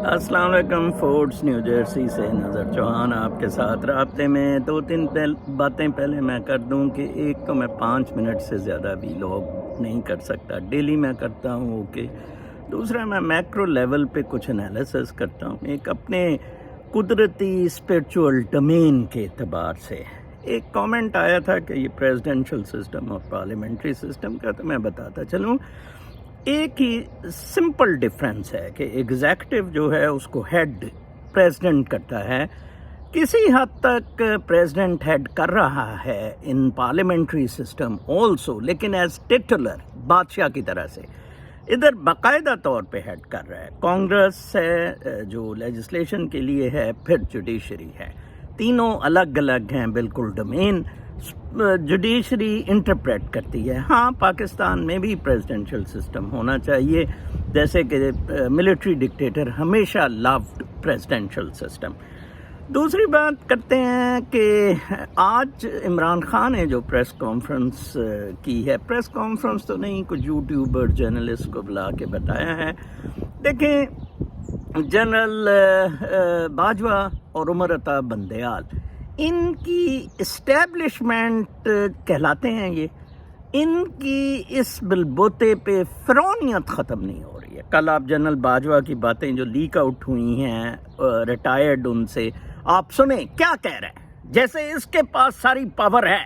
السلام علیکم. فورڈس new Jersey سے نظر چوہان آپ کے ساتھ رابطے میں. 2-3 باتیں پہلے میں کر دوں کہ ایک تو میں 5 منٹ سے زیادہ بھی لوگ نہیں کر سکتا، ڈیلی میں کرتا ہوں. اوکے. دوسرا میں میکرو لیول پہ کچھ انالیسس کرتا ہوں، ایک اپنے قدرتی اسپرچول ڈومین کے اعتبار سے. ایک کامنٹ آیا تھا کہ یہ پریزیڈنشل سسٹم اور پارلیمنٹری سسٹم کا، تو میں بتاتا چلوں ایک ہی سمپل ڈفرینس ہے کہ ایگزیکٹو جو ہے اس کو ہیڈ پریزیڈنٹ کرتا ہے. کسی حد تک پریزیڈنٹ ہیڈ کر رہا ہے ان پارلیمنٹری سسٹم آلسو، لیکن ایز ٹیٹولر بادشاہ کی طرح سے. ادھر باقاعدہ طور پہ ہیڈ کر رہا ہے. کانگریس ہے جو لیجسلیشن کے لیے ہے، پھر جوڈیشری ہے. تینوں الگ الگ ہیں بالکل ڈومین. جوڈیشری انٹرپریٹ کرتی ہے. ہاں، پاکستان میں بھی پریزیڈنشل سسٹم ہونا چاہیے، جیسے کہ ملٹری ڈکٹیٹر ہمیشہ لوڈ پریزیڈنشل سسٹم. دوسری بات کرتے ہیں کہ آج عمران خان نے جو پریس کانفرنس کی ہے، پریس کانفرنس تو نہیں، کچھ یوٹیوبر جرنلسٹ کو بلا کے بتایا ہے. دیکھیں، جنرل باجوہ اور عمر عطا بندیال ان کی اسٹیبلشمنٹ کہلاتے ہیں. یہ ان کی اس بلبوتے پہ فرعونیت ختم نہیں ہو رہی ہے. کل آپ جنرل باجوہ کی باتیں جو لیک آؤٹ ہوئی ہیں ریٹائرڈ ان سے، آپ سنیں کیا کہہ رہے ہیں. جیسے اس کے پاس ساری پاور ہے،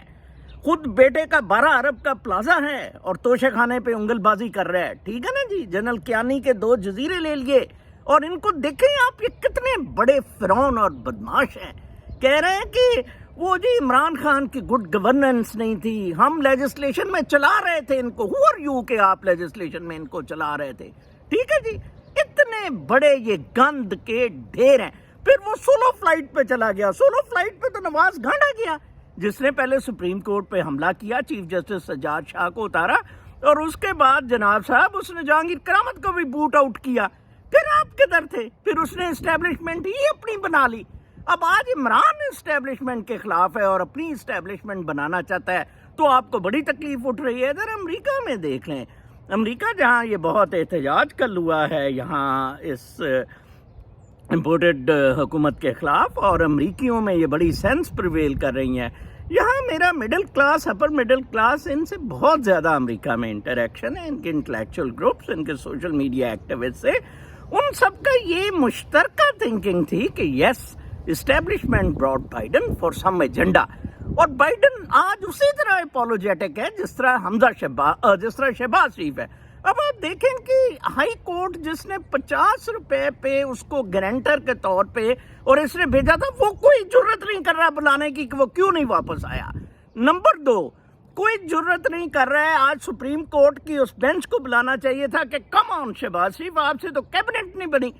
خود بیٹے کا 12 ارب کا پلازا ہے اور توشے خانے پہ انگل بازی کر رہا ہے. ٹھیک ہے نا جی. جنرل کیانی کے 2 جزیرے لے لیے، اور ان کو دیکھیں آپ یہ کتنے بڑے فرعون اور بدماش ہیں. کہہ رہے ہیں کہ وہ جی عمران خان کی گڈ گورننس نہیں تھی، ہم لیجسلیشن میں چلا رہے تھے ان کو. ہو آر یو کہ آپ لیجسلیشن میں ان کو چلا رہے تھے؟ ٹھیک ہے جی. اتنے بڑے یہ گند کے ڈھیر ہیں. پھر وہ سولو فلائٹ پہ چلا گیا. سولو فلائٹ پہ تو نواز گھانڈا گیا، جس نے پہلے سپریم کورٹ پہ حملہ کیا، چیف جسٹس سجاد شاہ کو اتارا، اور اس کے بعد جناب صاحب اس نے جہانگیر کرامت کو بھی بوٹ آؤٹ کیا. پھر آپ کدھر تھے؟ پھر اس نے اسٹیبلشمنٹ ہی اپنی بنا لی. اب آج عمران اسٹیبلشمنٹ کے خلاف ہے اور اپنی اسٹیبلشمنٹ بنانا چاہتا ہے، تو آپ کو بڑی تکلیف اٹھ رہی ہے. ادھر امریکہ میں دیکھ لیں، امریکہ جہاں یہ بہت احتجاج کل ہوا ہے یہاں اس امپورٹڈ حکومت کے خلاف، اور امریکیوں میں یہ بڑی سینس پریویل کر رہی ہیں. یہاں میرا middle class, upper middle class, ان سے بہت زیادہ امریکہ میں انٹریکشن ہے. ان کے انٹلیکچوئل گروپس، ان کے سوشل میڈیا ایکٹیوسٹ سے، ان سب کا یہ مشترکہ تھنکنگ تھی کہ yes, establishment brought Biden for some agenda. اور بائیڈن آج اسی طرح اپولوجیٹک ہے جس طرح شہباز شریف ہے. اب آپ دیکھیں کہ ہائی کورٹ جس نے 50 روپے پہ اس کو گارنٹر کے طور پہ اور اس نے بھیجا تھا، وہ کوئی جرت نہیں کر رہا بلانے کی کہ وہ کیوں نہیں واپس آیا. نمبر 2، کوئی جرت نہیں کر رہا ہے آج سپریم کورٹ کی اس بینچ کو بلانا چاہیے تھا کہ کم آن شہباز شریف، آپ سے تو کیبنٹ نہیں بنی.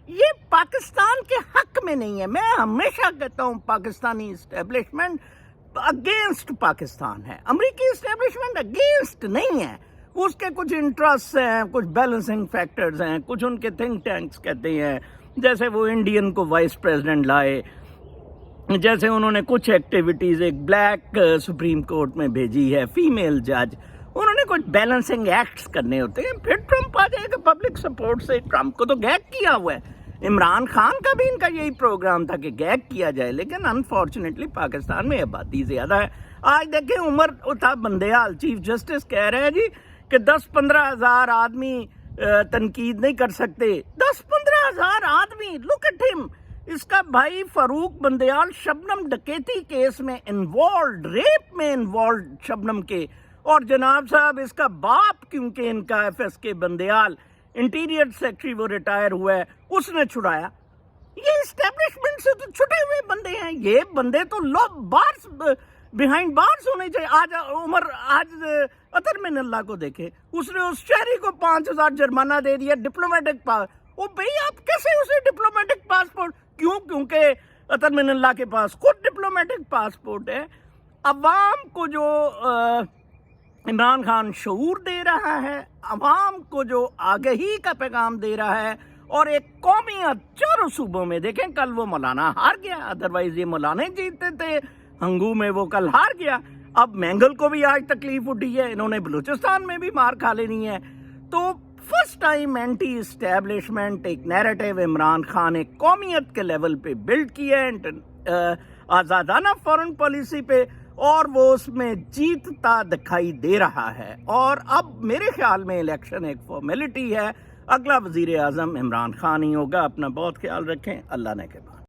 یہ پاکستان کے حق میں نہیں ہے. میں ہمیشہ کہتا ہوں پاکستانی اسٹیبلشمنٹ اگینسٹ پاکستان ہے، امریکی اسٹیبلشمنٹ اگینسٹ نہیں ہے. اس کے کچھ انٹرسٹ ہیں، کچھ بیلنسنگ فیکٹرز ہیں، کچھ ان کے تھنک ٹینکس کہتے ہیں، جیسے وہ انڈین کو وائس پریزیڈنٹ لائے، جیسے انہوں نے کچھ ایکٹیویٹیز ایک بلیک سپریم کورٹ میں بھیجی ہے، فیمیل جج، انہوں نے کچھ بیلنسنگ ایکٹس کرنے ہوتے ہیں. پھر ٹرمپ آ جائے گا پبلک سپورٹ سے. ٹرمپ کو تو گیگ کیا ہوا ہے. عمران خان کا بھی ان کا یہی پروگرام تھا کہ گیگ کیا جائے، لیکن انفارچونیٹلی پاکستان میں آبادی زیادہ ہے. آج دیکھیں عمر عطا بندیال چیف جسٹس کہہ رہے ہیں جی کہ 10-15 ہزار آدمی تنقید نہیں کر سکتے. 10-15 ہزار آدمی، لک ایٹ ہم. اس کا بھائی فاروق بندیال شبنم ڈکیتی کیس میں انوالوڈ، ریپ میں انوالوڈ شبنم کے، اور جناب صاحب اس کا باپ، کیونکہ ان کا ایف ایس کے بندیال انٹیریئر سیکٹری وہ ریٹائر ہوا ہے، اس نے چھڑایا. یہ اسٹیبلشمنٹ سے تو چھٹے ہوئے بندے ہیں. یہ بندے تو لو بارس بیہائنڈ بارس ہونے چاہیے. آج اطہر من اللہ کو دیکھے، اس نے اس شہری کو 5,000 جرمانہ دے دیا ڈپلومیٹک پاس. او بھئی آپ کیسے اسے ڈپلومیٹک پاسپورٹ؟ کیونکہ اطہر من اللہ کے پاس خود ڈپلومیٹک پاسپورٹ ہے. عوام کو جو عمران خان شعور دے رہا ہے، عوام کو جو آگہی کا پیغام دے رہا ہے، اور ایک قومیت چاروں صوبوں میں، دیکھیں کل وہ مولانا ہار گیا، ادروائز یہ مولانا جیتتے تھے. ہنگو میں وہ کل ہار گیا. اب مینگل کو بھی آج تکلیف اٹھی ہے، انہوں نے بلوچستان میں بھی مار کھا لینی ہے. تو فرسٹ ٹائم اینٹی اسٹیبلشمنٹ ایک نیریٹو عمران خان نے قومیت کے لیول پہ بلڈ کیا ہے، آزادانہ فورن پالیسی پہ، اور وہ اس میں جیتتا دکھائی دے رہا ہے۔ اور اب میرے خیال میں الیکشن ایک فارمیلٹی ہے، اگلا وزیر اعظم عمران خان ہی ہوگا۔ اپنا بہت خیال رکھیں، اللہ نے کے بعد۔